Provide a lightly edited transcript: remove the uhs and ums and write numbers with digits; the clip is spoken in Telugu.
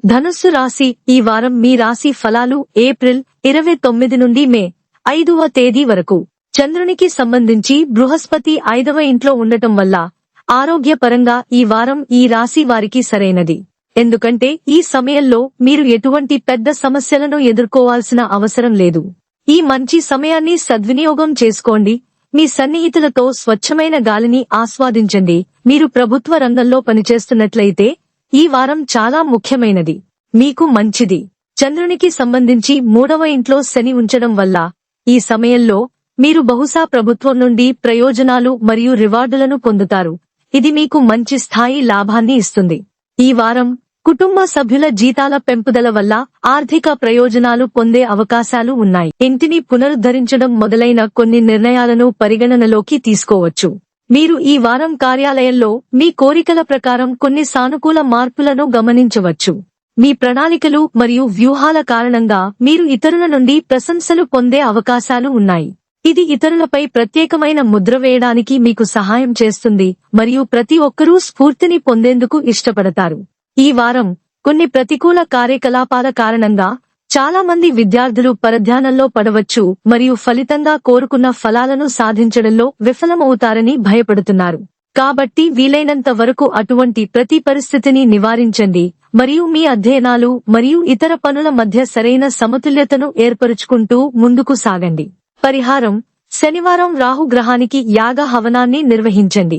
ధనుస్సు రాశి. ఈ వారం మీ రాశి ఫలాలు ఏప్రిల్ 29 నుండి మే 5వ తేదీ వరకు. చంద్రునికి సంబంధించి బృహస్పతి 5వ ఇంట్లో ఉండటం వల్ల ఆరోగ్యపరంగా ఈ వారం ఈ రాశి వారికి సరైనది. ఎందుకంటే ఈ సమయంలో మీరు ఎటువంటి పెద్ద సమస్యలను ఎదుర్కోవాల్సిన అవసరం లేదు. ఈ మంచి సమయాన్ని సద్వినియోగం చేసుకోండి. మీ సన్నిహితులతో స్వచ్ఛమైన గాలిని ఆస్వాదించండి. మీరు ప్రభుత్వ రంగంలో పనిచేస్తున్నట్లయితే ఈ వారం చాలా ముఖ్యమైనది, మీకు మంచిది. చంద్రునికి సంబంధించి 3వ ఇంట్లో శని ఉంచడం వల్ల ఈ సమయంలో మీరు బహుశా ప్రభుత్వం నుండి ప్రయోజనాలు మరియు రివార్డులను పొందుతారు. ఇది మీకు మంచి స్థాయి లాభాన్ని ఇస్తుంది. ఈ వారం కుటుంబ సభ్యుల జీతాల పెంపుదల వల్ల ఆర్థిక ప్రయోజనాలు పొందే అవకాశాలు ఉన్నాయి. ఇంటిని పునరుద్ధరించడం మొదలైన కొన్ని నిర్ణయాలను పరిగణనలోకి తీసుకోవచ్చు. మీరు ఈ వారం కార్యాలయంలో మీ కోరికల ప్రకారం కొన్ని సానుకూల మార్పులను గమనించవచ్చు. మీ ప్రణాళికలు మరియు వ్యూహాల కారణంగా మీరు ఇతరుల నుండి ప్రశంసలు పొందే అవకాశాలు ఉన్నాయి. ఇది ఇతరులపై ప్రత్యేకమైన ముద్ర వేయడానికి మీకు సహాయం చేస్తుంది మరియు ప్రతి ఒక్కరూ స్ఫూర్తిని పొందేందుకు ఇష్టపడతారు. ఈ వారం కొన్ని ప్రతికూల కార్యకలాపాల కారణంగా చాలా మంది విద్యార్థులు పరధ్యానంలో పడవచ్చు మరియు ఫలితంగా కోరుకున్న ఫలాలను సాధించడంలో విఫలమవుతారని భయపడుతున్నారు. కాబట్టి వీలైనంత వరకు అటువంటి ప్రతి పరిస్థితిని నివారించండి మరియు మీ అధ్యయనాలు మరియు ఇతర పనుల మధ్య సరైన సమతుల్యతను ఏర్పరుచుకుంటూ ముందుకు సాగండి. పరిహారం: శనివారం రాహు గ్రహానికి యాగ హవనాన్ని నిర్వహించండి.